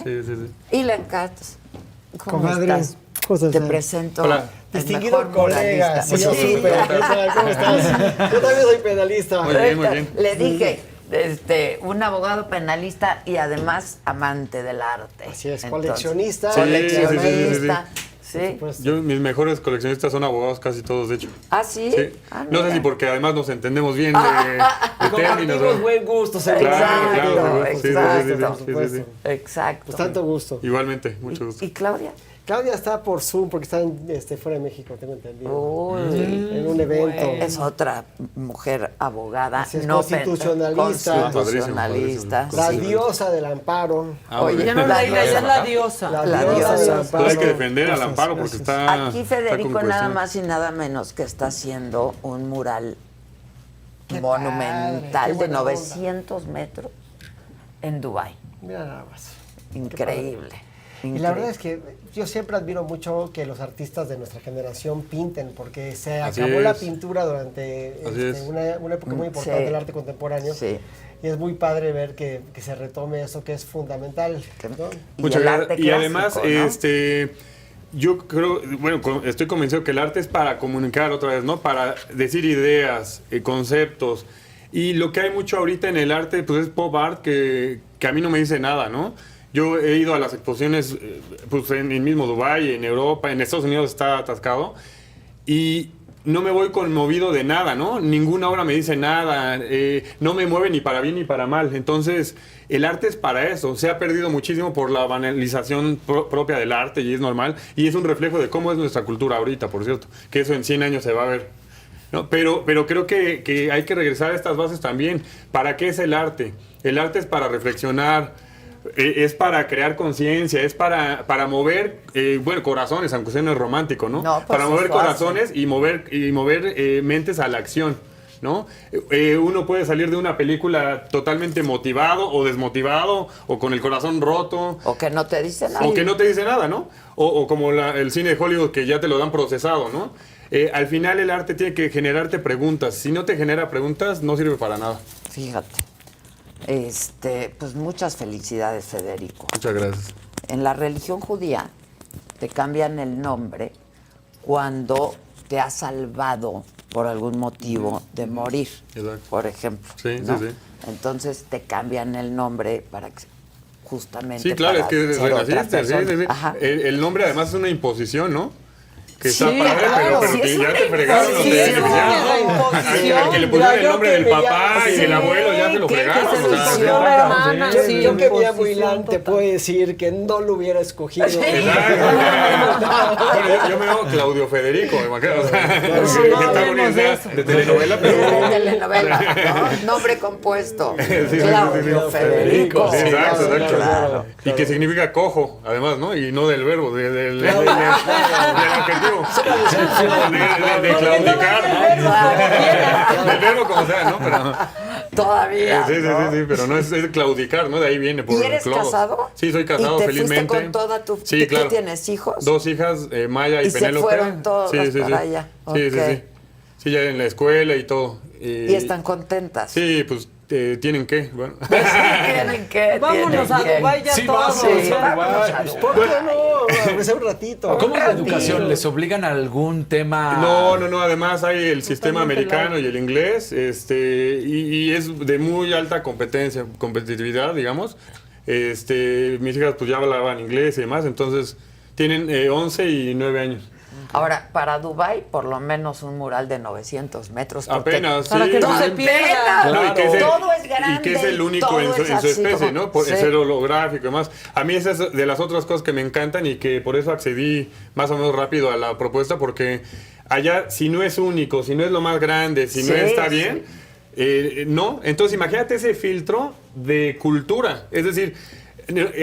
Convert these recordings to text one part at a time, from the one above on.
Sí, sí, sí. Ilan Katz, ¿cómo Comadre, estás? cosas Te así. presento Hola. el Distinguido mejor colega, muralista. sí, yo Sí. supe. ¿Qué tal? ¿Cómo estás? Yo también soy penalista. Muy bien, muy bien. Le dije, un abogado penalista y además amante del arte. Así es, Entonces, coleccionista. coleccionista. Sí. Pues, Mis mejores coleccionistas son abogados, casi todos, de hecho. ¿Ah, sí? Sí. Ah, No sé mira. si porque además nos entendemos bien de términos. compartimos ¿no? buen gusto, Claro, claro, sí, sí, exacto. sí, sí, sí. Exacto. Pues tanto gusto. Igualmente, mucho gusto. ¿Y Claudia? Claudia está por Zoom porque está fuera de México, tengo entendido. Uy, En un evento. es otra mujer abogada, Así es, no constitucionalista. constitucionalista. La sí. diosa del amparo. Oye, Ya no la la ella es diosa. la diosa. La diosa del del amparo. Pues hay que defender al Cosas, amparo porque gracias. está. Aquí está Federico con nada cuestión. más y nada menos que está haciendo un mural Qué monumental padre, qué de buena onda. 900 metros en Dubái. Mira nada más. Increíble. Y la verdad es que yo siempre admiro mucho que los artistas de nuestra generación pinten, porque se Así acabó la es. pintura durante Así es. una época muy importante Sí. del arte contemporáneo. Sí. Y es muy padre ver que se retome eso que es fundamental. ¿no? Y Muchas el gracias. arte Y además, clásico, ¿no? yo creo, bueno, estoy convencido que el arte es para comunicar otra vez, ¿no? Para decir ideas, conceptos. Y lo que hay mucho ahorita en el arte, pues es pop art que a mí no me dice nada, ¿no? Yo he ido a las exposiciones, pues en el mismo Dubái, en Europa, en Estados Unidos está atascado. Y no me voy conmovido de nada, ¿no? Ninguna obra me dice nada, no me mueve ni para bien ni para mal. Entonces, el arte es para eso. Se ha perdido muchísimo por la banalización propia del arte y es normal. Y es un reflejo de cómo es nuestra cultura ahorita, por cierto. Que eso en 100 años se va a ver. ¿No? Pero creo que hay que regresar a estas bases también. ¿Para qué es el arte? El arte es para reflexionar. Es para crear conciencia, es para mover, corazones, aunque sea no es romántico, ¿no? No, pues para mover eso corazones y mover mentes a la acción, ¿no? Uno puede salir de una película totalmente motivado o desmotivado o con el corazón roto. O que no te dice nada. O que no te dice nada, ¿no? O como el cine de Hollywood que ya te lo dan procesado, ¿no? Al final el arte tiene que generarte preguntas. Si no te genera preguntas, no sirve para nada. Fíjate. Pues muchas felicidades, Federico. Muchas gracias. En la religión judía te cambian el nombre cuando te has salvado por algún motivo de morir, Exacto. por ejemplo. Sí, ¿no? sí, sí. Entonces te cambian el nombre para que justamente. Sí, claro, es para que ser otra renaciste, sí, persona. sí, sí. Ajá. El nombre además es una imposición, ¿no? Que Sí, está padre, claro, pero sí, es ya una te fregaron, no te imposición. al que le pusieron el nombre del papá y del abuelo, ya se lo fregaron. que se o sea, lució sí, la claro, hermana, sí. sí. Yo que vi a Imposición Muilán te total. puedo decir que no lo hubiera escogido. Exacto. Bueno, yo me llamo Claudio Federico, imagínate. O sea, No, que no está hablemos bonita de eso. de telenovela, pero... De telenovela, ¿no? Nombre compuesto. sí, Claudio sí. Federico. Sí, exacto, claro, exacto. claro. Y que significa cojo, además, ¿no? Y no del verbo, del adjetivo. De claudicar, ¿no? Del verbo como sea, ¿no? Pero, Todavía. sí, sí, ¿no? sí, sí, pero no es claudicar, ¿no? De ahí viene por ¿Y eres clavos. casado? Sí, soy casado, ¿Y te felizmente. fuiste con toda tu... Sí, claro. ¿Tú tienes hijos? 2 hijas, Maya y Y se Penélope. fueron todas para allá. Sí, sí, Ok. sí. Sí, ya en la escuela y todo. Y están contentas. Sí, pues tienen que, bueno. Tienen que. Vámonos a Dubái ya Sí, todos. Sí, vámonos a ¿Por qué no? Aunque sea un ratito. ¿Cómo es la educación? ¿Les obligan a algún tema? No, además hay el sistema Totalmente americano y el inglés, y es de muy alta competitividad, digamos. Mis hijas pues ya hablaban inglés y demás, entonces tienen 11 y 9 años. Ahora, para Dubái, por lo menos un mural de 900 metros. porque- Apenas, Para sí. que no se ¡Apenas! pierda. No, y que es el- Todo es grande. y que es el único todo en su es así especie, como- ¿no? Por sí. ser holográfico y demás. A mí esa es de las otras cosas que me encantan y que por eso accedí más o menos rápido a la propuesta, porque allá, si no es único, si no es lo más grande, si no Sí, está sí. bien, no. Entonces, imagínate ese filtro de cultura. Es decir,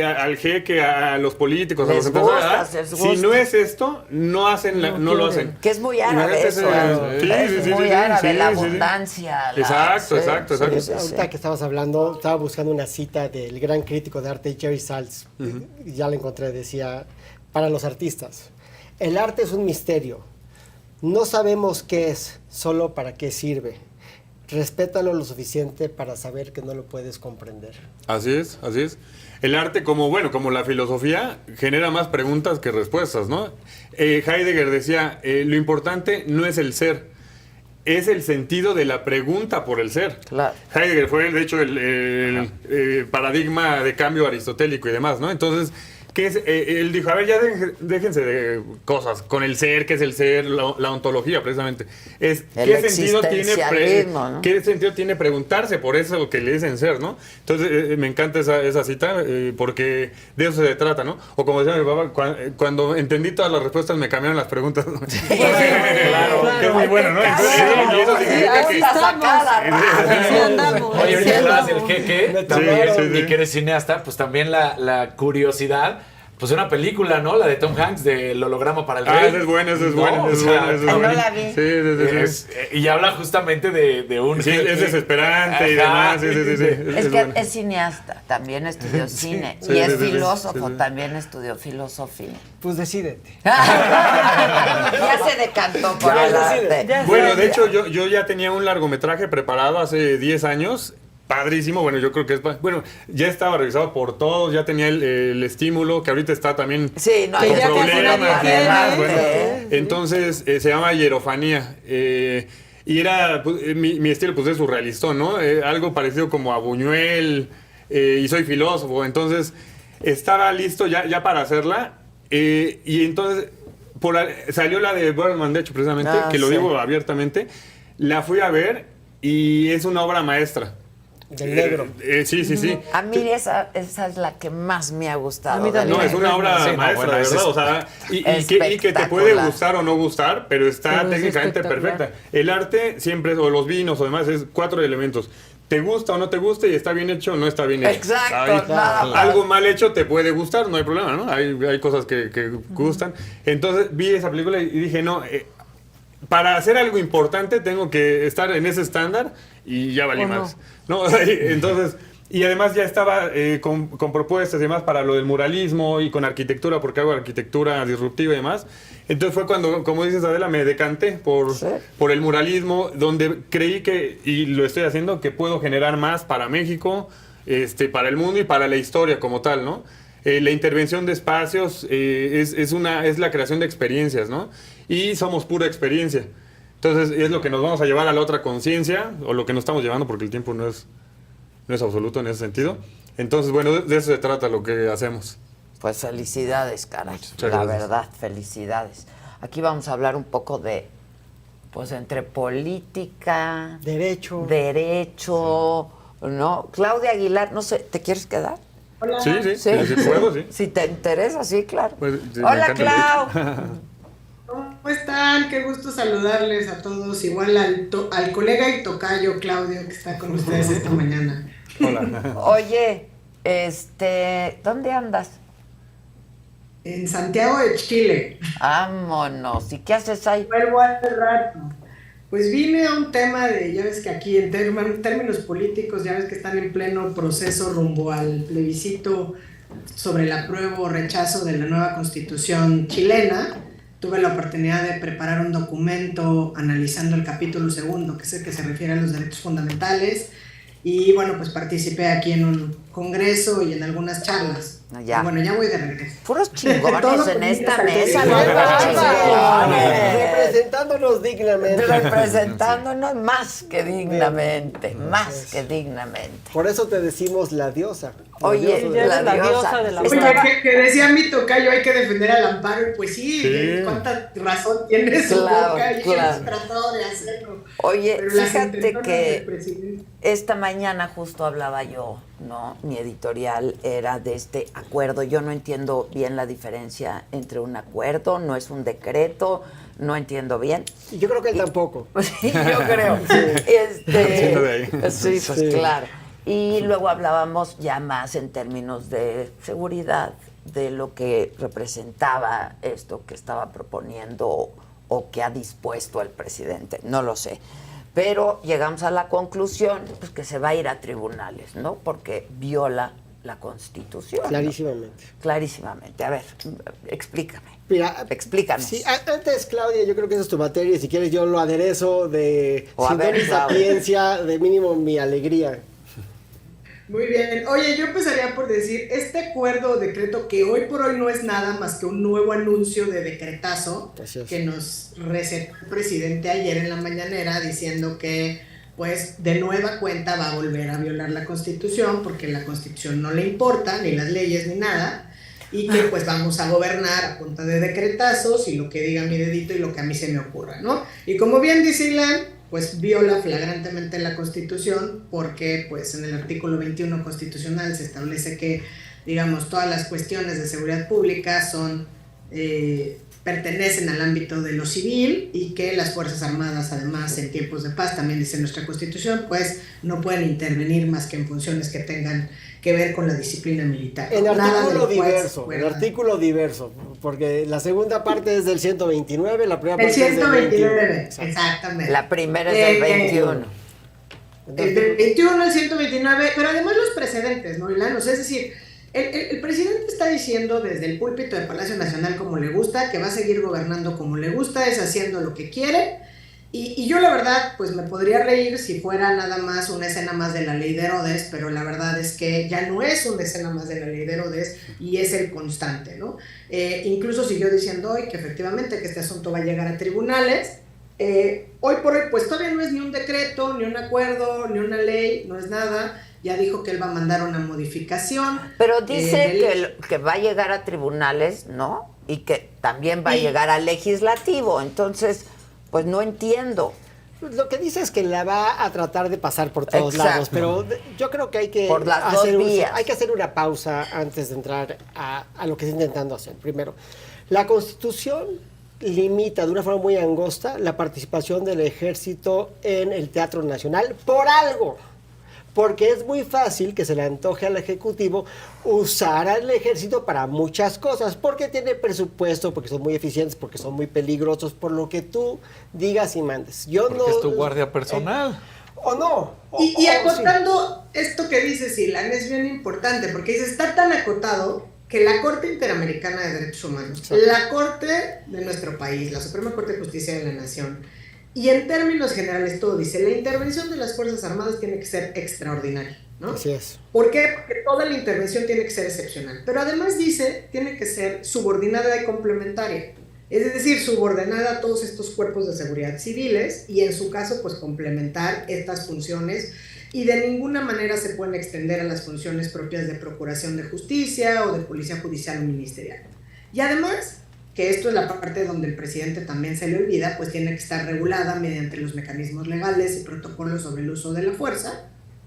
al jeque, a los políticos, a Les los gusta, empresarios, les si gusta. no es esto, no hacen no lo hacen. Que es muy árabe Imagínate eso. ese- Es muy árabe, la abundancia. Exacto, sí, exacto, sí, exacto. sí, sí. Ahorita que estabas hablando, estaba buscando una cita del gran crítico de arte Jerry Saltz. Y ya la encontré, decía, para los artistas, el arte es un misterio. No sabemos qué es, solo para qué sirve. respétalo lo suficiente para saber que no lo puedes comprender. Así es, así es. El arte, como la filosofía, genera más preguntas que respuestas, ¿no? Heidegger decía, lo importante no es el ser, es el sentido de la pregunta por el ser. Claro. Heidegger fue, de hecho, el paradigma de cambio aristotélico y demás, ¿no? Entonces, él dijo, a ver, ya déjense de cosas, con el ser, qué es el ser, la ontología, precisamente. Es El existencialismo, ¿no? ¿qué sentido tiene preguntarse por eso que le dicen ser, ¿no? Entonces, me encanta esa cita, porque de eso se trata, ¿no? O como decía mi papá, cuando entendí todas las respuestas, me cambiaron las preguntas. Claro. Que es muy bueno, ¿no? Entonces, y eso significa que... Oye, ahorita hablabas del jeque, Sí, también, sí, sí. y que eres cineasta, pues también la curiosidad, pues una película, ¿no? La de Tom Hanks, del holograma para el rey. Esa es buena, esa es ¿No? buena, O esa es sea, buena, esa es no buena. la vi. Sí. y habla justamente de un Sí, jeque. es desesperante y Ajá. demás. Sí. Es que buena. es cineasta, también estudió cine. sí, y es sí, sí, filósofo, sí. también estudió filosofía. Pues decídete. Ya se decantó por el arte. Bueno, de hecho, yo ya tenía un largometraje preparado hace 10 años. Padrísimo, bueno, yo creo que bueno, ya estaba revisado por todos, ya tenía el estímulo, que ahorita está también Sí, no, con ya casi problemas. nadie y demás, tiene. bueno. Sí. Entonces, se llama Hierofanía. Y era, pues, mi estilo, pues, es surrealista, ¿no? Algo parecido como a Buñuel, y soy filósofo. Entonces, estaba listo ya para hacerla. Y entonces, salió la de Birdman, de hecho, precisamente, que lo sí. digo abiertamente. La fui a ver y es una obra maestra. Del negro. Sí. A mí esa es la que más me ha gustado. A mí también. No, es una obra Sí, no, maestra, bueno, de ese verdad. es- O sea, y que te puede gustar o no gustar, pero está Pero es técnicamente espectacular. perfecta. El arte siempre, o los vinos o demás, es 4 elementos. Te gusta o no te gusta y está bien hecho o no está bien hecho. Exacto, nada más. Algo mal hecho te puede gustar, no hay problema, ¿no? Hay cosas que gustan. Entonces vi esa película y dije, no, para hacer algo importante tengo que estar en ese estándar y ya valí ¿O no? más. ¿No? Entonces, y además ya estaba con propuestas y demás para lo del muralismo y con arquitectura, porque hago arquitectura disruptiva y demás. Entonces fue cuando, como dices, Adela, me decanté por el muralismo, donde creí que, y lo estoy haciendo, que puedo generar más para México, para el mundo y para la historia como tal, ¿no? La intervención de espacios es la creación de experiencias, ¿no? Y somos pura experiencia. Entonces es lo que nos vamos a llevar a la otra conciencia, o lo que nos estamos llevando, porque el tiempo no es absoluto en ese sentido. Entonces, bueno, de eso se trata lo que hacemos. Pues felicidades, caray. Muchas La gracias. verdad, felicidades. Aquí vamos a hablar un poco de, pues, entre política, Derecho. derecho, ¿no? Claudia Aguilar, no sé, ¿te quieres quedar? Hola. Sí, si puedo, sí. Si te interesa, sí, claro. Pues, sí, me Hola, encanta Clau. ¿Cómo están? Qué gusto saludarles a todos. Igual al colega y tocayo Claudio que está con ustedes esta mañana. Hola. Oye, ¿dónde andas? En Santiago de Chile. Vámonos. ¿Y qué haces ahí? Vuelvo hace rato. Pues vine a un tema ya ves que aquí en términos políticos, ya ves que están en pleno proceso rumbo al plebiscito sobre el apruebo o rechazo de la nueva constitución chilena. Tuve la oportunidad de preparar un documento analizando el capítulo 2, que es el que se refiere a los derechos fundamentales. Y bueno, pues participé aquí en un congreso y en algunas charlas. Ya. Y bueno, ya voy de regreso. Puros chingones Todo en con esta miras mesa, al ¿no? techo. Puros chingones. Representándonos dignamente. Representándonos más que dignamente, más que dignamente. Por eso te decimos la diosa. La Oye, diosa de- Ella es la diosa diosa de la Oye, estaba- que decía mi tocayo, hay que defender al amparo, y pues sí, Sí. cuánta razón tiene su Claro, boca, y claro. hemos tratado de hacerlo. Oye, Pero las fíjate intentonas que del presidente. esta mañana justo hablaba yo, ¿no? Mi editorial era de este acuerdo. Yo no entiendo bien la diferencia entre un acuerdo, no es un decreto, no entiendo bien. Y yo creo que él tampoco. Sí, yo creo. Siendo de ahí. Sí, pues Sí. claro. Y luego hablábamos ya más en términos de seguridad, de lo que representaba esto que estaba proponiendo o que ha dispuesto el presidente. No lo sé. Pero llegamos a la conclusión pues, que se va a ir a tribunales, ¿no? Porque viola la Constitución. ¿no? Clarísimamente. Clarísimamente. A ver, explícame. Mira, Explícanos. Sí, antes, Claudia, yo creo que esa es tu materia y si quieres yo lo aderezo de O a sin ver, mi Claudia. sapiencia, de mínimo mi alegría. Muy bien. Oye, yo empezaría por decir, este acuerdo o decreto que hoy por hoy no es nada más que un nuevo anuncio de decretazo Así es. que nos recetó el presidente ayer en la mañanera diciendo que pues de nueva cuenta va a volver a violar la Constitución porque la Constitución no le importa, ni las leyes ni nada, y que pues vamos a gobernar a punta de decretazos y lo que diga mi dedito y lo que a mí se me ocurra, ¿no? Y como bien dice Ilan, pues viola flagrantemente la Constitución porque pues en el artículo 21 constitucional se establece que, digamos, todas las cuestiones de seguridad pública son, pertenecen al ámbito de lo civil y que las Fuerzas Armadas, además, en tiempos de paz, también dice nuestra Constitución, pues no pueden intervenir más que en funciones que tengan que ver con la disciplina militar. En Nada de artículo lo cual diverso, se en pueda- artículo diverso, porque la segunda parte es del 129, la primera El parte es del 21. 129, Exacto. exactamente. La primera es del 21. El del 21 al 129, pero además los precedentes, ¿no, Ilan? O sea, es decir, el presidente está diciendo desde el púlpito del Palacio Nacional como le gusta, que va a seguir gobernando como le gusta, es haciendo lo que quiere, y yo la verdad, pues me podría reír si fuera nada más una escena más de la ley de Herodes, pero la verdad es que ya no es una escena más de la ley de Herodes y es el constante, ¿no? Incluso siguió diciendo hoy que efectivamente que este asunto va a llegar a tribunales. Hoy por hoy, pues todavía no es ni un decreto, ni un acuerdo, ni una ley, no es nada. Ya dijo que él va a mandar una modificación. Pero dice del- que va a llegar a tribunales, ¿no? Y que también va a Sí. llegar al legislativo. Entonces, pues no entiendo. Lo que dice es que la va a tratar de pasar por todos Exacto. lados, pero yo creo que hay que Por las dos vías. hay que hacer una pausa antes de entrar a lo que está intentando hacer. Primero, la Constitución limita de una forma muy angosta la participación del ejército en el Teatro Nacional por algo. Porque es muy fácil que se le antoje al Ejecutivo usar al ejército para muchas cosas, porque tiene presupuesto, porque son muy eficientes, porque son muy peligrosos, por lo que tú digas y mandes. Yo Porque no, es tu guardia personal. o no. Y sí. acotando esto que dice Silan es bien importante, porque dice, está tan acotado que la Corte Interamericana de Derechos Humanos, Exacto. la Corte de nuestro país, la Suprema Corte de Justicia de la Nación, y en términos generales todo dice, la intervención de las Fuerzas Armadas tiene que ser extraordinaria, ¿no? Así es. ¿Por qué? Porque toda la intervención tiene que ser excepcional. Pero además dice, tiene que ser subordinada y complementaria. Es decir, subordinada a todos estos cuerpos de seguridad civiles y en su caso, pues complementar estas funciones y de ninguna manera se pueden extender a las funciones propias de procuración de justicia o de policía judicial o ministerial. Y además, que esto es la parte donde el presidente también se le olvida, pues tiene que estar regulada mediante los mecanismos legales y protocolos sobre el uso de la fuerza,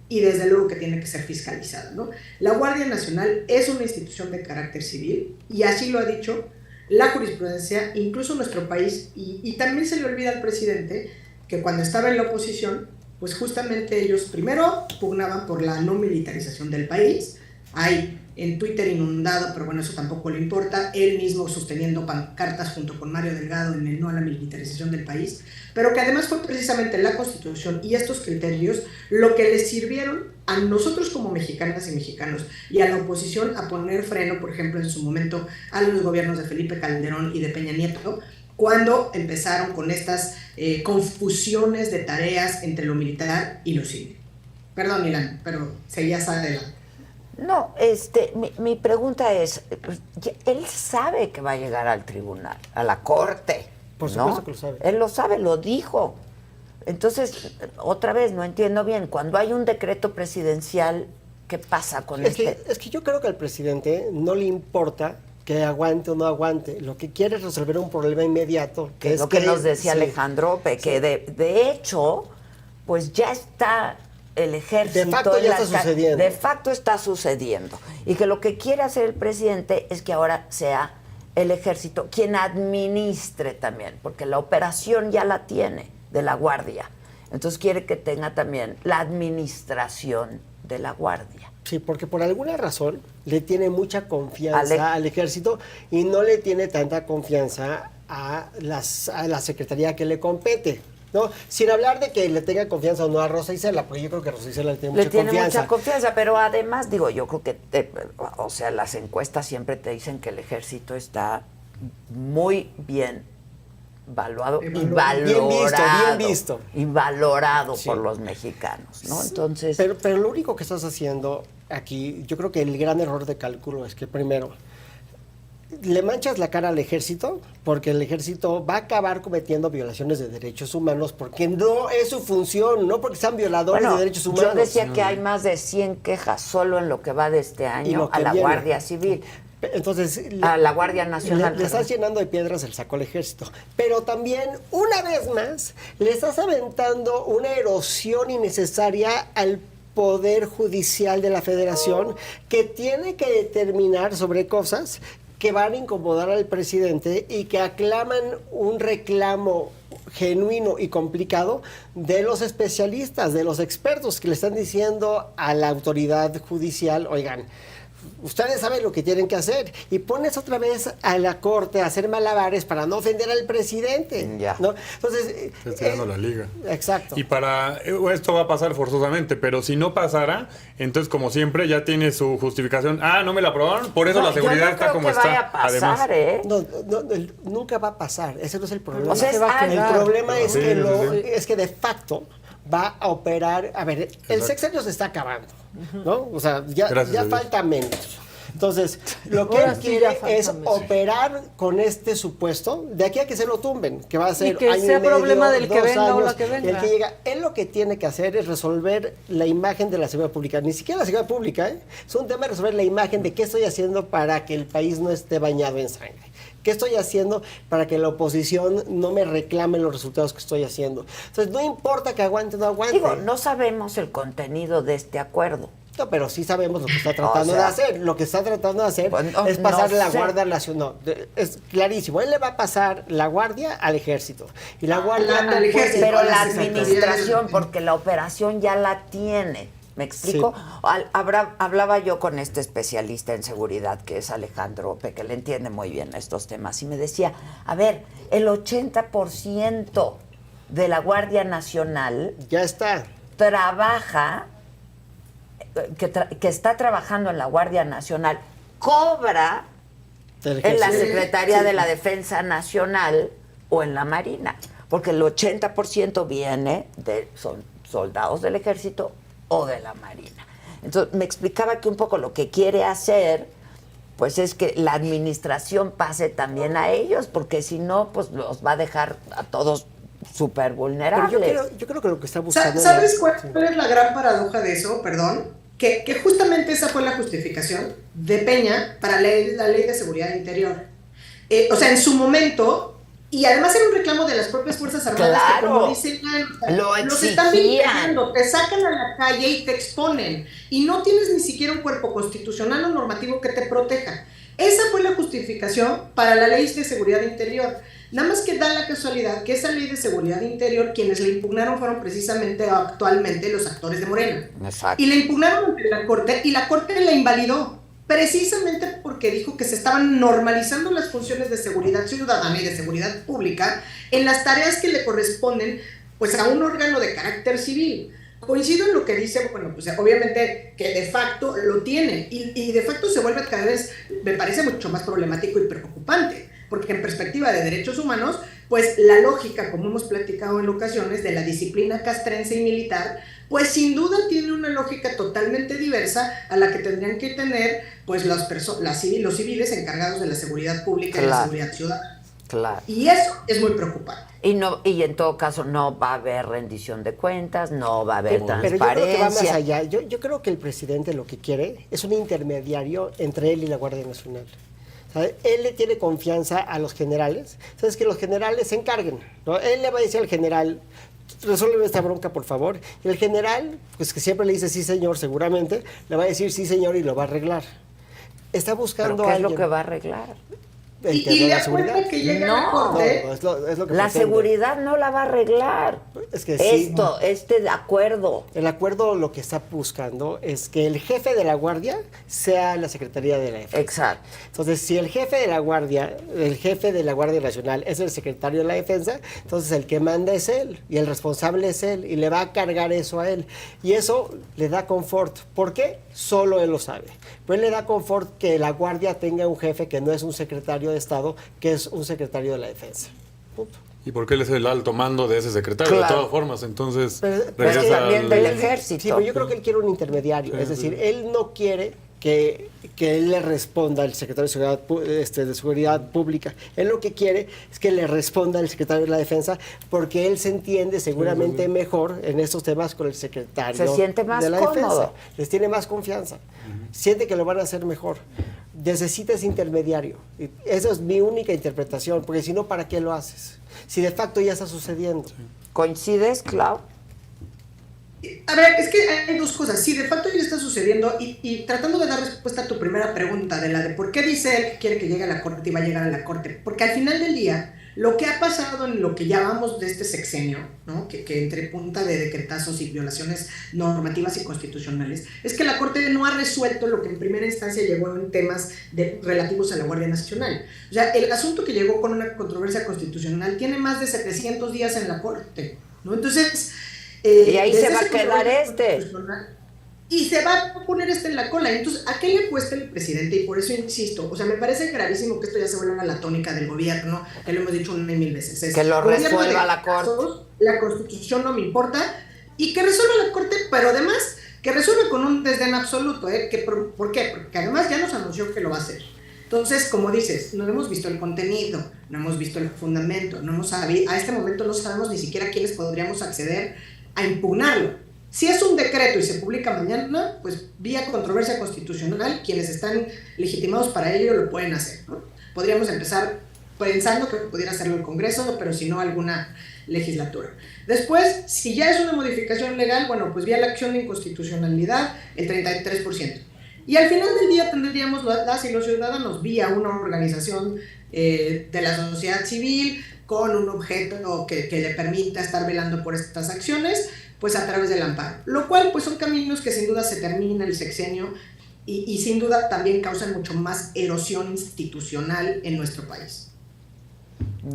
y desde luego que tiene que ser fiscalizada, ¿no? La Guardia Nacional es una institución de carácter civil, y así lo ha dicho la jurisprudencia, incluso nuestro país, y también se le olvida al presidente que cuando estaba en la oposición, pues justamente ellos primero pugnaban por la no militarización del país. Hay en Twitter inundado, pero bueno, eso tampoco le importa, él mismo sosteniendo pancartas junto con Mario Delgado en el no a la militarización del país, pero que además fue precisamente la Constitución y estos criterios lo que les sirvieron a nosotros como mexicanas y mexicanos y a la oposición a poner freno, por ejemplo, en su momento a los gobiernos de Felipe Calderón y de Peña Nieto, cuando empezaron con estas confusiones de tareas entre lo militar y lo civil. Perdón, Ilan, pero seguías adelante. No, mi pregunta es, él sabe que va a llegar al tribunal, a la corte. Por ¿no? supuesto que lo sabe. Él lo sabe, lo dijo. Entonces, otra vez, no entiendo bien. Cuando hay un decreto presidencial, ¿qué pasa con Es que yo creo que al presidente no le importa que aguante o no aguante. Lo que quiere es resolver un problema inmediato. Que es lo que nos decía sí. Alejandro, que de hecho, pues ya está el ejército. De facto en ya las está sucediendo. De facto está sucediendo. Y que lo que quiere hacer el presidente es que ahora sea el ejército quien administre también, porque la operación ya la tiene de la Guardia. Entonces quiere que tenga también la administración de la Guardia. Sí, porque por alguna razón le tiene mucha confianza al ejército y no le tiene tanta confianza a la secretaría que le compete. ¿no? Sin hablar de que le tenga confianza o no a Rosa Isela, porque yo creo que Rosa Isela le tiene mucha confianza. Mucha confianza, pero además, digo, yo creo que, o sea, las encuestas siempre te dicen que el ejército está muy bien valuado y valorado. Bien visto. Y valorado por los mexicanos, ¿no? Entonces... Pero lo único que estás haciendo aquí, yo creo que el gran error de cálculo es que primero le manchas la cara al ejército porque el ejército va a acabar cometiendo violaciones de derechos humanos porque no es su función, no porque sean violadores de derechos humanos. Yo decía que hay más de 100 quejas solo en lo que va de este año a la Guardia Civil. Entonces, a la Guardia Nacional. Le estás llenando de piedras el saco al ejército. Pero también, una vez más, le estás aventando una erosión innecesaria al Poder Judicial de la Federación que tiene que determinar sobre cosas que van a incomodar al presidente y que aclaman un reclamo genuino y complicado de los especialistas, de los expertos que le están diciendo a la autoridad judicial, oigan, ustedes saben lo que tienen que hacer y pones otra vez a la corte a hacer malabares para no ofender al presidente, ¿no? Entonces, está dando la liga. Exacto. Y esto va a pasar forzosamente, pero si no pasara, entonces como siempre ya tiene su justificación. No me la aprobaron, por eso la seguridad está como está. Vaya a pasar, además, nunca va a pasar. Ese no es el problema. O sea, el problema es es que de facto va a operar. A ver, el sexenio se está acabando, ¿no? O sea, ya falta menos. Entonces, lo que él quiere es operar con este supuesto de aquí a que se lo tumben, que va a ser y que año sea y medio, problema del que 2 venga años, o la que venga. el que llega. Él lo que tiene que hacer es resolver la imagen de la seguridad pública. Ni siquiera la seguridad pública, es un tema de resolver la imagen de qué estoy haciendo para que el país no esté bañado en sangre. ¿Qué estoy haciendo para que la oposición no me reclame los resultados que estoy haciendo? Entonces, no importa que aguante o no aguante. Digo, no sabemos el contenido de este acuerdo. No, pero sí sabemos lo que está tratando de hacer. Lo que está tratando de hacer es pasar la Guardia Nacional. No, es clarísimo. Él le va a pasar la Guardia al Ejército. Y la Guardia al Ejército. Pero la administración, porque la operación ya la tiene. ¿Me explico? Sí. Hablaba yo con este especialista en seguridad, que es Alejandro Ope, que le entiende muy bien estos temas, y me decía, a ver, el 80% de la Guardia Nacional ya está. Trabaja, que está trabajando en la Guardia Nacional, cobra en la Secretaría de la Defensa Nacional o en la Marina, porque el 80% viene son soldados del Ejército o de la Marina. Entonces, me explicaba que un poco lo que quiere hacer, pues es que la administración pase también a ellos, porque si no, pues los va a dejar a todos súper vulnerables. Pero yo creo que lo que está buscando... ¿Sabes cuál es la gran paradoja de eso? Perdón. Que justamente esa fue la justificación de Peña para la ley de seguridad interior. O sea, en su momento... Y además era un reclamo de las propias Fuerzas Armadas, que como dicen, los están vigilando, te sacan a la calle y te exponen. Y no tienes ni siquiera un cuerpo constitucional o normativo que te proteja. Esa fue la justificación para la ley de seguridad interior. Nada más que da la casualidad que esa ley de seguridad interior, quienes la impugnaron fueron precisamente actualmente los actores de Morena. Exacto. Y la impugnaron ante la Corte, y la Corte la invalidó. Precisamente porque dijo que se estaban normalizando las funciones de seguridad ciudadana y de seguridad pública en las tareas que le corresponden pues a un órgano de carácter civil. Coincido en lo que dice, bueno, pues obviamente que de facto lo tiene y de facto se vuelve cada vez, me parece mucho más problemático y preocupante, porque en perspectiva de derechos humanos, pues la lógica, como hemos platicado en ocasiones, de la disciplina castrense y militar, pues sin duda tiene una lógica totalmente diversa a la que tendrían que tener pues los civiles encargados de la seguridad pública y la seguridad ciudadana. Claro. Y eso es muy preocupante. Y en todo caso no va a haber rendición de cuentas, no va a haber transparencia. Pero yo creo que va más allá. Yo creo que el presidente lo que quiere es un intermediario entre él y la Guardia Nacional. ¿Sabe? Él le tiene confianza a los generales. ¿Sabes? Que los generales se encarguen, ¿no? Él le va a decir al general, resuelve esta bronca, por favor. Y el general, pues que siempre le dice sí, señor, seguramente, le va a decir sí, señor, y lo va a arreglar. Está buscando ¿Pero qué a alguien. es lo que va a arreglar? Y le apuesta que llega a la Corte. No, es lo que La pretende. seguridad no la va a arreglar. Es que sí. Este acuerdo. El acuerdo lo que está buscando es que el jefe de la Guardia sea la Secretaría de la Defensa. Exacto. Entonces, si el jefe de la Guardia Nacional es el secretario de la Defensa, entonces el que manda es él y el responsable es él y le va a cargar eso a él. Y eso le da confort. ¿Por qué? Solo él lo sabe. Pues le da confort que la Guardia tenga un jefe que no es un secretario de Estado, que es un secretario de la Defensa. Punto. ¿Y porque él es el alto mando de ese secretario? Claro. De todas formas, entonces Pero regresa también del al- ejército. Sí, pero yo creo que él quiere un intermediario. Sí, Es decir, sí. él no quiere que él le responda al secretario de Seguridad Pública. Él lo que quiere es que le responda al secretario de la Defensa porque él se entiende seguramente mejor en estos temas con el secretario Se siente más de la cómodo. Defensa. Les tiene más confianza. Siente que lo van a hacer mejor. Necesita ese intermediario. Y esa es mi única interpretación, porque si no, ¿para qué lo haces? Si de facto ya está sucediendo. ¿Coincides, Clau? A ver, es que hay dos cosas. Sí, de facto ya está sucediendo y tratando de dar respuesta a tu primera pregunta, de la de por qué dice él que quiere que llegue a la Corte y va a llegar a la Corte. Porque al final del día, lo que ha pasado en lo que llamamos de este sexenio, ¿no? que entre punta de decretazos y violaciones normativas y constitucionales, es que la Corte no ha resuelto lo que en primera instancia llegó en temas relativos a la Guardia Nacional. O sea, el asunto que llegó con una controversia constitucional tiene más de 700 días en la Corte, ¿no? Entonces... y ahí desde se va a ese quedar controversia y se va a poner en la cola. Entonces, ¿a qué le apuesta el presidente? Y por eso insisto, o sea, me parece gravísimo que esto ya se vuelva la tónica del gobierno, que lo hemos dicho una y mil veces. Es, Que lo gobierno resuelva de la Corte. casos, la Constitución no me importa, y que resuelva la Corte, pero además que resuelva con un desdén absoluto, ¿eh? ¿Por qué? Porque además ya nos anunció que lo va a hacer. Entonces, como dices, no hemos visto el contenido, no hemos visto el fundamento, no hemos sabido, a este momento no sabemos ni siquiera quiénes podríamos acceder a impugnarlo. Si es un decreto y se publica mañana, pues vía controversia constitucional, quienes están legitimados para ello lo pueden hacer, ¿no? Podríamos empezar pensando que pudiera hacerlo el Congreso, pero si no, alguna legislatura. Después, si ya es una modificación legal, bueno, pues vía la acción de inconstitucionalidad, el 33%. Y al final del día tendríamos las y los ciudadanos vía una organización de la sociedad civil con un objeto que le permita estar velando por estas acciones, pues a través del amparo. Lo cual, pues son caminos que sin duda se termina el sexenio y sin duda también causan mucho más erosión institucional en nuestro país.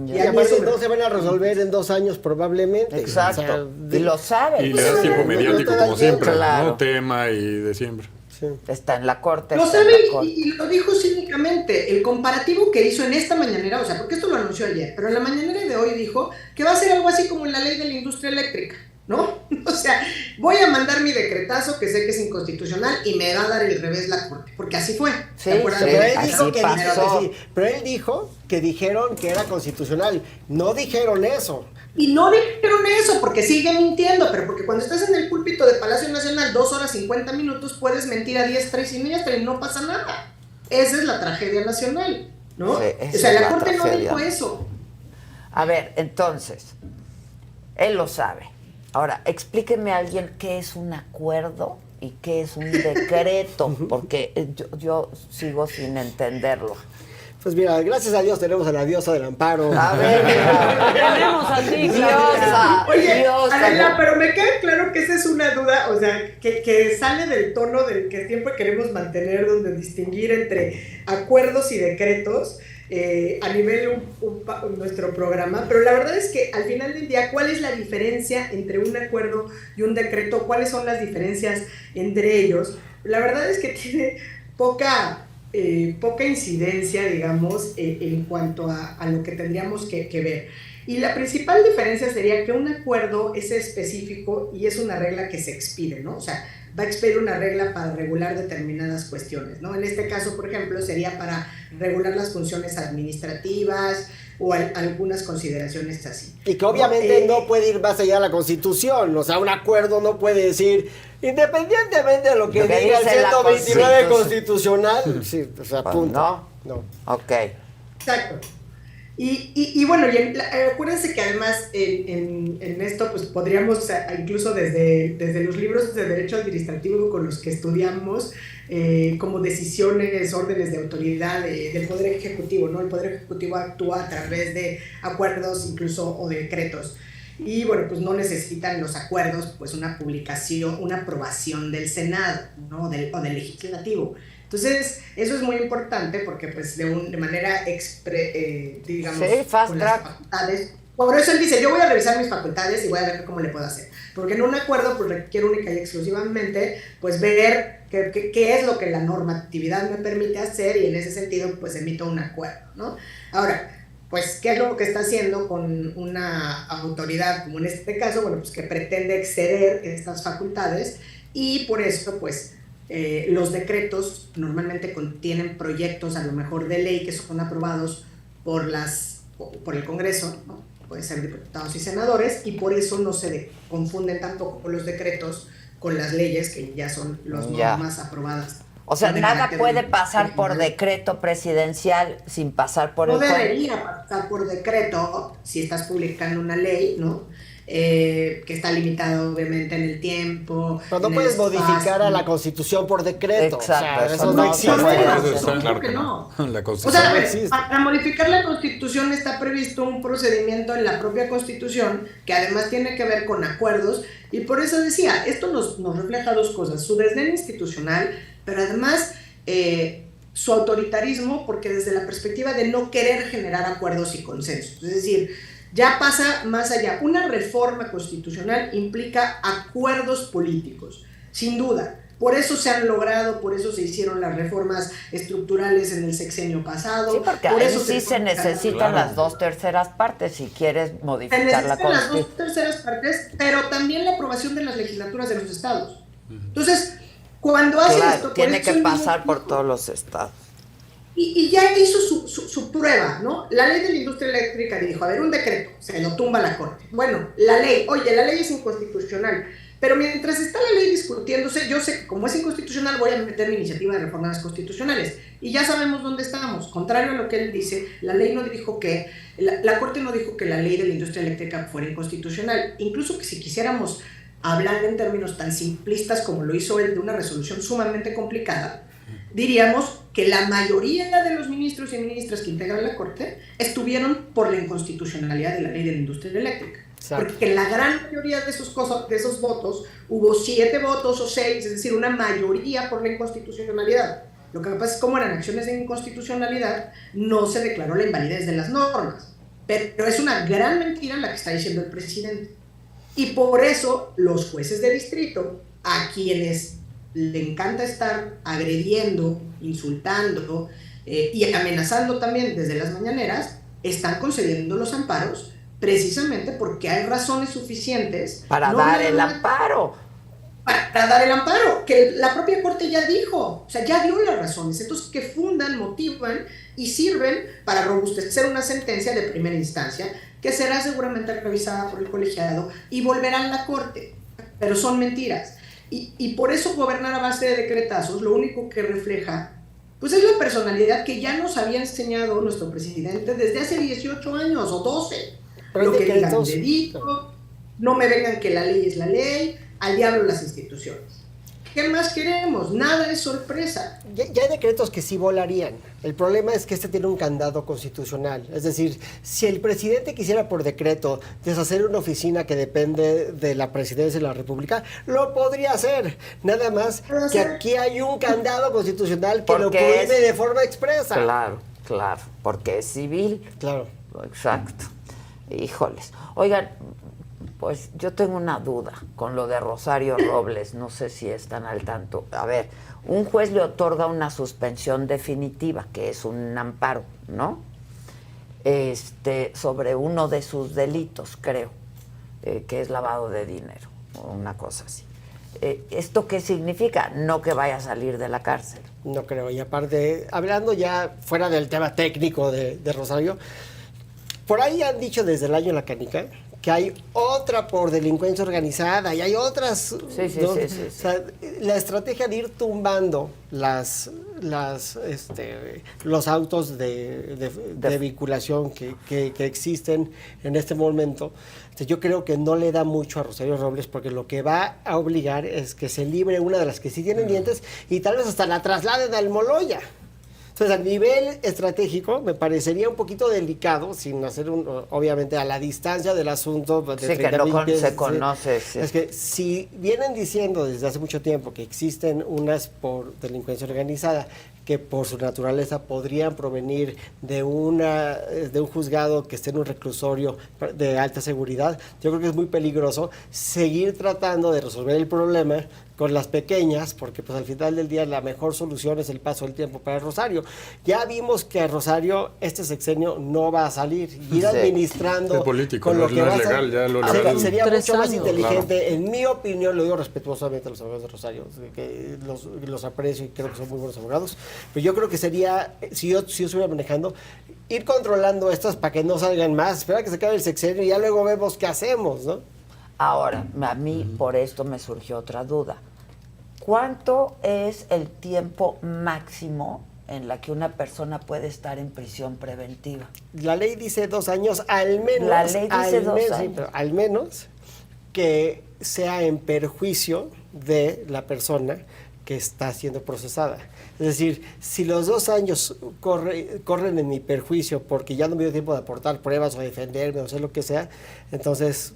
Y aparte no se van a resolver en 2 años probablemente. Exacto. O sea, y lo sabe. Y le das tiempo mediático como siempre, Claro. ¿no? Tema y de siempre. sí. Está en la Corte. Lo está en sabe la Corte. y lo dijo cínicamente. El comparativo que hizo en esta mañanera, o sea, porque esto lo anunció ayer, pero en la mañanera de hoy dijo que va a ser algo así como en la ley de la industria eléctrica, ¿no? O sea, voy a mandar mi decretazo que sé que es inconstitucional y me va a dar el revés la Corte, porque así fue. Sí, ¿Te acuerdas? sí, Pero él así dijo que pasó. pero él dijo que dijeron que era constitucional. No dijeron eso. Y no dijeron eso porque sigue mintiendo, pero porque cuando estás en el púlpito de Palacio Nacional 2 horas 50 minutos puedes mentir a diestra y siniestra y no pasa nada. Esa es la tragedia nacional, ¿no? Sí, O esa sea, es la la Corte no tragedia. dijo eso. A ver, entonces, él lo sabe. Ahora, explíqueme a alguien qué es un acuerdo y qué es un decreto, porque yo sigo sin entenderlo. Pues mira, gracias a Dios tenemos a la diosa del amparo. A ver, tenemos a ti, diosa. Oye, diosa. Adela, pero me queda claro que esa es una duda, o sea, que sale del tono del que siempre queremos mantener, donde distinguir entre acuerdos y decretos a nivel nuestro programa, pero la verdad es que al final del día, ¿cuál es la diferencia entre un acuerdo y un decreto? ¿Cuáles son las diferencias entre ellos? La verdad es que tiene poca incidencia, digamos, en cuanto a lo que tendríamos que ver. Y la principal diferencia sería que un acuerdo es específico y es una regla que se expide, ¿no? O sea, va a expedir una regla para regular determinadas cuestiones, ¿no? En este caso, por ejemplo, sería para regular las funciones administrativas o algunas consideraciones así. Y que obviamente no puede ir más allá de la Constitución. O sea, un acuerdo no puede decir, independientemente de lo que diga el dice la 129 constitucional, sí, o sea, Pues punto. no. No. Ok. Exacto. Y bueno, acuérdense que además en esto pues podríamos incluso desde los libros de derecho administrativo con los que estudiamos como decisiones, órdenes de autoridad del Poder Ejecutivo, ¿no? El Poder Ejecutivo actúa a través de acuerdos incluso o de decretos. Y bueno, pues no necesitan los acuerdos pues una publicación, una aprobación del Senado, ¿no? o del Legislativo. Entonces, eso es muy importante porque pues de manera digamos, sí, fast con track. las facultades. Por eso él dice, yo voy a revisar mis facultades y voy a ver cómo le puedo hacer. Porque en un acuerdo pues requiere única y exclusivamente pues ver qué es lo que la normatividad me permite hacer y en ese sentido pues emito un acuerdo, ¿no? Ahora, pues, ¿qué es lo que está haciendo con una autoridad como en este caso? Bueno, pues que pretende exceder estas facultades y por eso pues los decretos normalmente contienen proyectos a lo mejor de ley que son aprobados por el Congreso, ¿no? Pueden ser diputados y senadores, y por eso no se confunden tampoco los decretos con las leyes que ya son las normas aprobadas. O sea, nada puede pasar por decreto presidencial sin pasar por el Congreso. No debería pasar por decreto si estás publicando una ley, ¿no? Que está limitado obviamente en el tiempo. Pero no puedes modificar a la Constitución por decreto. Exacto, o sea, eso no existe. Claro que no. La O Constitución. sea, para modificar la Constitución está previsto un procedimiento en la propia Constitución que además tiene que ver con acuerdos, y por eso decía, esto nos refleja dos cosas: su desdén institucional, pero además su autoritarismo, porque desde la perspectiva de no querer generar acuerdos y consensos. Es decir, ya pasa más allá. Una reforma constitucional implica acuerdos políticos, sin duda. Por eso se han logrado, por eso se hicieron las reformas estructurales en el sexenio pasado. Sí, porque por ahí eso sí se necesitan las 2/3 partes si quieres modificar la Constitución. Las 2/3 partes, pero también la aprobación de las legislaturas de los estados. Entonces, cuando hace esto... tiene que pasar por todos los estados. Y ya hizo su prueba, ¿no? La ley de la industria eléctrica dijo, a ver, un decreto, se lo tumba la Corte. Bueno, la ley es inconstitucional, pero mientras está la ley discutiéndose, yo sé que como es inconstitucional voy a meter mi iniciativa de reformas constitucionales. Y ya sabemos dónde estamos. Contrario a lo que él dice, la ley no dijo que, la Corte no dijo que la ley de la industria eléctrica fuera inconstitucional. Incluso que si quisiéramos hablar en términos tan simplistas como lo hizo él de una resolución sumamente complicada, diríamos que la mayoría de los ministros y ministras que integran la Corte estuvieron por la inconstitucionalidad de la ley de la industria eléctrica. Exacto. Porque en la gran mayoría de esos votos hubo 7 votos o 6, es decir, una mayoría por la inconstitucionalidad. Lo que pasa es que como eran acciones de inconstitucionalidad, no se declaró la invalidez de las normas. Pero es una gran mentira la que está diciendo el presidente. Y por eso los jueces de distrito, a quienes le encanta estar agrediendo, insultando y amenazando también desde las mañaneras, están concediendo los amparos precisamente porque hay razones suficientes para dar el amparo. Para dar el amparo, que la propia Corte ya dijo, o sea, ya dio las razones, entonces que fundan, motivan y sirven para robustecer una sentencia de primera instancia que será seguramente revisada por el colegiado y volverá a la Corte, pero son mentiras. Y por eso gobernar a base de decretazos lo único que refleja pues es la personalidad que ya nos había enseñado nuestro presidente desde hace 18 años o 12. Pero lo que digan dedito, no me vengan que la ley es la ley, al diablo las instituciones. ¿Qué más queremos? Nada es sorpresa. Ya hay decretos que sí volarían. El problema es que este tiene un candado constitucional. Es decir, si el presidente quisiera por decreto deshacer una oficina que depende de la presidencia de la República, lo podría hacer. Nada más que aquí hay un candado constitucional que lo prohíbe de forma expresa. Claro, porque es civil. Claro. Exacto. Híjoles. Oigan, pues yo tengo una duda con lo de Rosario Robles, no sé si están al tanto. A ver, un juez le otorga una suspensión definitiva, que es un amparo, ¿no? Sobre uno de sus delitos, creo, que es lavado de dinero, o una cosa así. ¿Esto qué significa? No que vaya a salir de la cárcel. No creo, y aparte, hablando ya fuera del tema técnico de Rosario, por ahí han dicho desde el año La Canica que hay otra por delincuencia organizada y hay otras. Sí. O sea, la estrategia de ir tumbando los autos de vinculación que existen en este momento, yo creo que no le da mucho a Rosario Robles, porque lo que va a obligar es que se libre una de las que sí tienen dientes y tal vez hasta la trasladen al Moloya. Entonces, a nivel estratégico, me parecería un poquito delicado, sin hacer obviamente a la distancia del asunto. De Sí, que no se conoce. Sí. Es que si vienen diciendo desde hace mucho tiempo que existen unas por delincuencia organizada, que por su naturaleza podrían provenir de un juzgado que esté en un reclusorio de alta seguridad, yo creo que es muy peligroso seguir tratando de resolver el problema con las pequeñas, porque pues al final del día la mejor solución es el paso del tiempo para Rosario. Ya vimos que a Rosario este sexenio no va a salir, ir administrando es político, con lo que no va es legal, ya lo legal. sería mucho más años. inteligente, en mi opinión, lo digo respetuosamente a los abogados de Rosario, que los aprecio y creo que son muy buenos abogados, pero yo creo que sería, si yo estuviera manejando, ir controlando estas para que no salgan más, esperar que se acabe el sexenio y ya luego vemos qué hacemos, ¿no? Ahora, a mí por esto me surgió otra duda. ¿Cuánto es el tiempo máximo en la que una persona puede estar en prisión preventiva? La ley dice 2 años, al menos. La ley dice 2 años. Sí, pero al menos que sea en perjuicio de la persona que está siendo procesada. Es decir, si los 2 años corren en mi perjuicio porque ya no me dio tiempo de aportar pruebas o defenderme o hacer lo que sea, entonces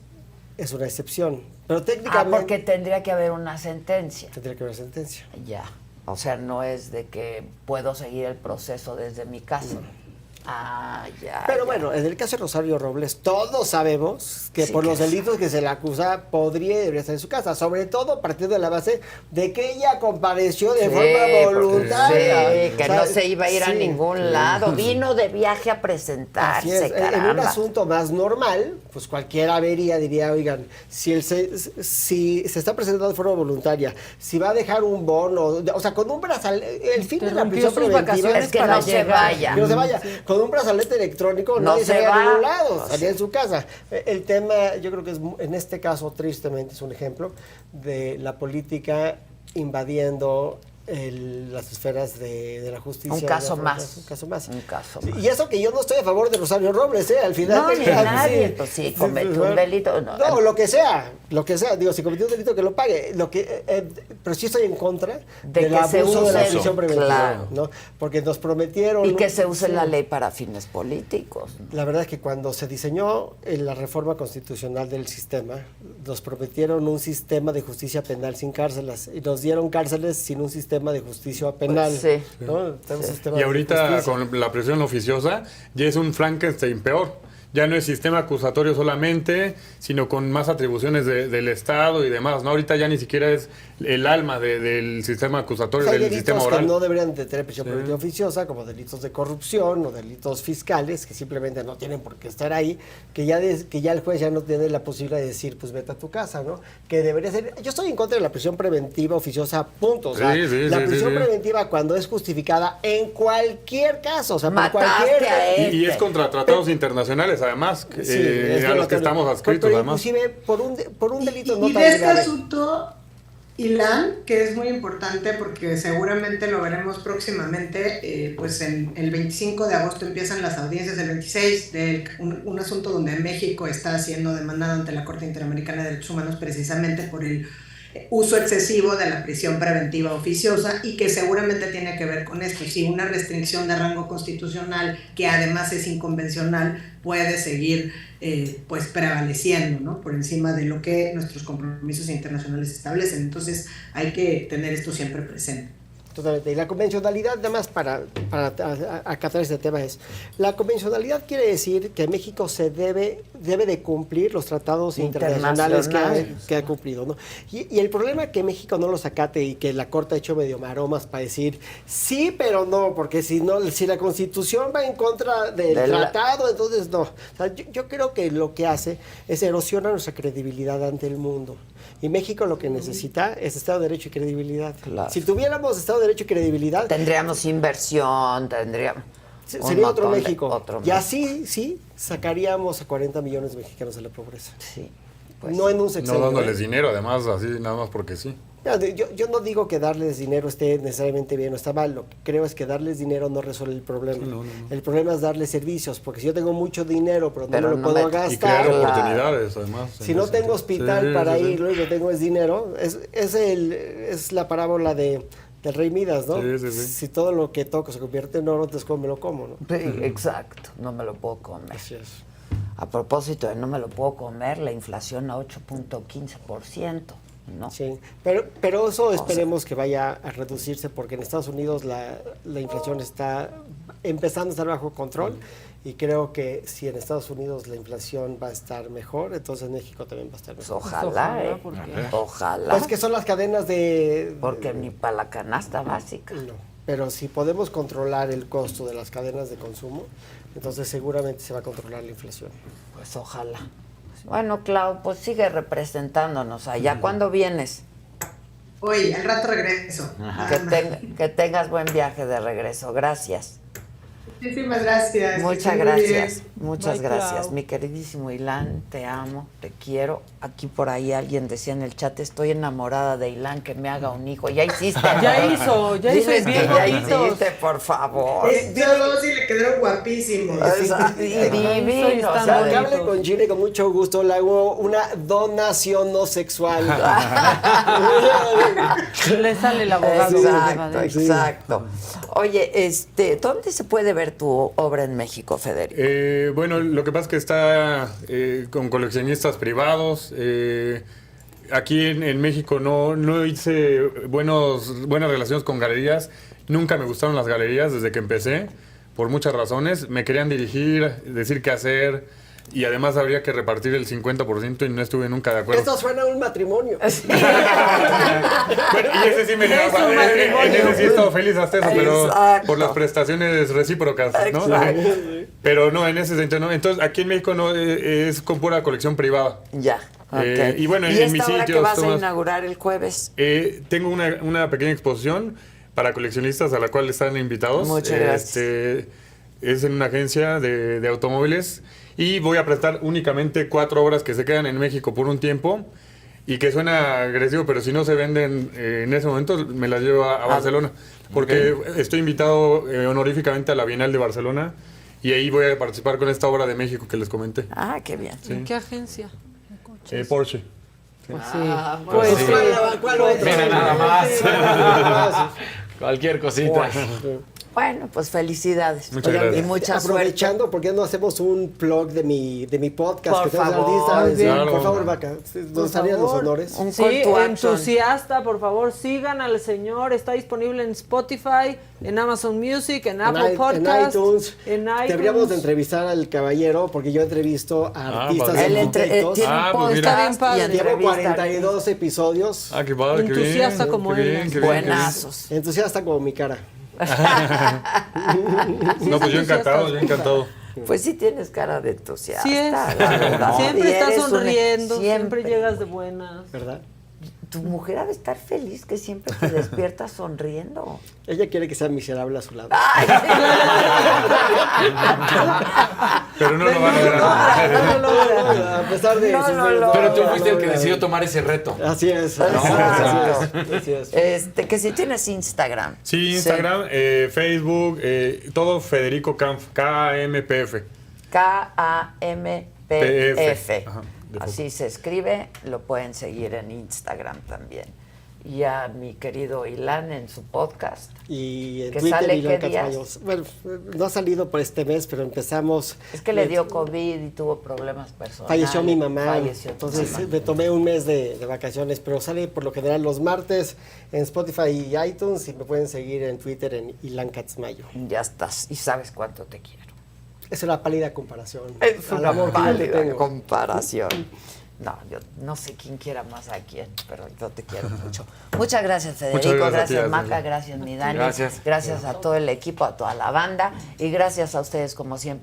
es una excepción. Pero técnicamente... porque tendría que haber una sentencia. Tendría que haber sentencia. Ya. O sea, no es de que puedo seguir el proceso desde mi casa. Ya. Pero ya. bueno, en el caso de Rosario Robles, todos sabemos que Sí, por que los delitos que se le acusa podría y debería estar en su casa, sobre todo partiendo de la base de que ella compareció de forma voluntaria. Sí, que O sea, no se iba a ir a ningún lado. Vino de viaje a Así presentarse, es. En un caramba. asunto más normal, pues cualquiera diría, oigan, si se está presentando de forma voluntaria, si va a dejar un bono, o sea, con un brazalete, el fin de la Interrumpió prisión sus preventiva vacaciones es que para no se llegar. vaya. que no se vaya. Con un brazalete electrónico No nadie se se vaya va. a ningún lado, No salía en su casa. El tema, yo creo que es, en este caso, tristemente, es un ejemplo de la política invadiendo las esferas de la justicia. Un caso Un más. caso más. Un caso Sí, más. y eso que yo no estoy a favor de Rosario Robles, al final. No, ni nadie, pues sí, cometió un delito. No, lo que sea, digo, si cometió un delito que lo pague, pero sí estoy en contra De del que se abuso de la use, prisión preventiva, claro. ¿no? Porque nos prometieron... Y que se use sí. la ley para fines políticos. La verdad es que cuando se diseñó la reforma constitucional del sistema, nos prometieron un sistema de justicia penal sin cárceles y nos dieron cárceles sin un sistema de justicia penal. Pues sí. ¿no? Tenemos un sistema Y de ahorita justicia. con la presión oficiosa ya es un Frankenstein peor. Ya no es sistema acusatorio solamente, sino con más atribuciones del Estado y demás, ¿no? Ahorita ya ni siquiera es el alma del sistema acusatorio, Pues hay del delitos sistema que oral. no deberían de tener prisión preventiva oficiosa, como delitos de corrupción o delitos fiscales, que simplemente no tienen por qué estar ahí, que ya el juez ya no tiene la posibilidad de decir, pues vete a tu casa, ¿no? Que debería ser... Yo estoy en contra de la prisión preventiva oficiosa, punto. O sea, la prisión preventiva cuando es justificada en cualquier caso, o sea, por Mataste cualquier... a él. Y es contra tratados internacionales, además, Sí, es a los que violatorio. estamos adscritos, Pero además. inclusive por un delito no Y tan de este grave. asunto, Ilan, que es muy importante porque seguramente lo veremos próximamente, pues en el 25 de agosto empiezan las audiencias del 26 de un asunto donde México está siendo demandado ante la Corte Interamericana de Derechos Humanos precisamente por el uso excesivo de la prisión preventiva oficiosa y que seguramente tiene que ver con esto. Si una restricción de rango constitucional que además es inconvencional puede seguir pues prevaleciendo, ¿no? Por encima de lo que nuestros compromisos internacionales establecen. Entonces hay que tener esto siempre presente. Totalmente. Y la convencionalidad, nada más para acatar este tema, es la convencionalidad quiere decir que México se debe de cumplir los tratados internacionales que ha cumplido, ¿no? Y el problema es que México no los acate y que la Corte ha hecho medio maromas para decir sí, pero no, porque si la Constitución va en contra del tratado, entonces no. O sea, yo creo que lo que hace es erosionar nuestra credibilidad ante el mundo. Y México lo que necesita es Estado de Derecho y credibilidad. Claro. Si tuviéramos Estado de Derecho y credibilidad... Tendríamos inversión, Sería otro montón de- México. otro Y así, sí, sacaríamos a 40 millones de mexicanos de la pobreza. Sí. Pues No en un No sexenio. dándoles dinero, además, así, nada más porque sí. Yo no digo que darles dinero esté necesariamente bien o está mal. Lo que creo es que darles dinero no resuelve el problema. No. El problema es darles servicios, porque si yo tengo mucho dinero, pero Pero no me no lo puedo me- gastar. Y crear Claro. oportunidades, además. Si en no ese tengo sentido. hospital Sí, para sí, sí. ir, lo único que tengo es dinero, es la parábola del rey Midas, ¿no? Sí. Si todo lo que toco se convierte en oro, entonces ¿cómo me lo como, no? Sí, exacto, no me lo puedo comer. Así es. A propósito de no me lo puedo comer, la inflación a 8.15%, ¿no? Sí, pero eso esperemos que vaya a reducirse porque en Estados Unidos la inflación está empezando a estar bajo control y creo que si en Estados Unidos la inflación va a estar mejor, entonces en México también va a estar Pues mejor. ojalá, ¿eh? ¿por qué? Ojalá. Es que son las cadenas de... Porque ni para la canasta básica. No, pero si podemos controlar el costo de las cadenas de consumo, entonces seguramente se va a controlar la inflación. Pues ojalá. Bueno, Clau, pues sigue representándonos allá. ¿Cuándo vienes? Hoy, al rato regreso. Que tengas buen viaje de regreso. Gracias. Muchísimas gracias. que Muchas estén muy bien. gracias. Muchas Bye, gracias. Clau. Mi queridísimo Ilan, te amo, te quiero. Aquí por ahí alguien decía en el chat, estoy enamorada de Ilan, que me haga un hijo. Ya hiciste. Ya hizo Diles bien que ya bonitos. hiciste, por favor. Yo dos y le quedaron guapísimos. Exacto, y divino, Están o sea, Que hable bonitos. con Gine con mucho gusto, le hago una donación no sexual. Le sale el abogado. de Exacto, Badén. exacto. Oye, ¿dónde se puede ver tu obra en México, Federico? Bueno, lo que pasa es que está con coleccionistas privados. Aquí en México no hice buenas relaciones con galerías. Nunca me gustaron las galerías desde que empecé, por muchas razones. Me querían dirigir, decir qué hacer, y además habría que repartir el 50% y no estuve nunca de acuerdo. Esto suena a un matrimonio. Bueno, y ese sí me Es un en matrimonio. ese sí he estado feliz hasta eso, pero Exacto. por las prestaciones recíprocas, ¿no? Exacto. Pero no, en ese sentido no. Entonces, aquí en México no es con pura colección privada. Ya. Ok. Y bueno, en esta mis obra que sitios, vas a Tomás, inaugurar el jueves? tengo una pequeña exposición para coleccionistas a la cual están invitados. Muchas gracias. Es en una agencia de automóviles y voy a prestar únicamente 4 obras que se quedan en México por un tiempo y que suena agresivo, pero si no se venden en ese momento me las llevo a Barcelona porque estoy invitado honoríficamente a la Bienal de Barcelona y ahí voy a participar con esta obra de México que les comenté. Ah, qué bien. ¿En qué agencia? Porsche. Pues sí. Pues sí. ¿Cuál otro? Mira nada más. Cualquier cosita. Bueno, pues felicidades. Muchas gracias. Y mucha suerte. Aprovechando, ¿por qué no hacemos un plug de mi podcast? Por que tenemos favor. artistas? Muy bien. Claro. Por favor, Vaca, nos harían los honores. Un Sí, call to action. entusiasta, por favor, sigan al señor. Está disponible en Spotify, en Amazon Music, en Apple Podcast, iTunes. en iTunes. Deberíamos de entrevistar al caballero porque yo entrevisto a artistas padre. Él arquitectos. tiene un Ah, pues podcast mira. Está bien y padre. Llevo entrevista 42 episodios. Ah, qué padre, qué bien. Entusiasta como qué él. bien, qué bien, qué bien. buenazos. Entusiasta como mi cara. No, pues yo encantado, Pues sí tienes cara de entusiasta. Sí es. la verdad. Siempre Y estás eres sonriendo, siempre llegas de buenas. ¿Verdad? Tu mujer ha de estar feliz que siempre te despiertas sonriendo. Ella quiere que sea miserable a su lado. Ay, Pero no lo van a lograr. A pesar de No, eso. no, no. Pero tú fuiste el que decidió tomar ese reto. Así es. Exacto. Así es. que si tienes Instagram. Sí, Instagram, Facebook, todo Federico Kampf, KAMPF. KAMPF. Ajá, de Así se escribe, lo pueden seguir en Instagram también. Y a mi querido Ilan en su podcast. Y en ¿Que Twitter sale Ilan qué días? Catzmayo. Bueno, no ha salido por este mes, pero empezamos. Es que le dio COVID y tuvo problemas personales. Falleció mi mamá. Falleció tu Entonces mamá. me tomé un mes de vacaciones, pero sale por lo general los martes en Spotify y iTunes y me pueden seguir en Twitter en Ilan Catzmayo. Ya estás. Y sabes cuánto te quiero. Es una pálida comparación. Es al una amor que yo te pálida tengo. comparación. No, yo no sé quién quiera más a quién, pero yo te quiero mucho. Muchas gracias, Federico. Muchas gracias a ti, gracias, Adela. Maca. Gracias, mi Dani. Gracias. Gracias a todo el equipo, a toda la banda. Y gracias a ustedes, como siempre.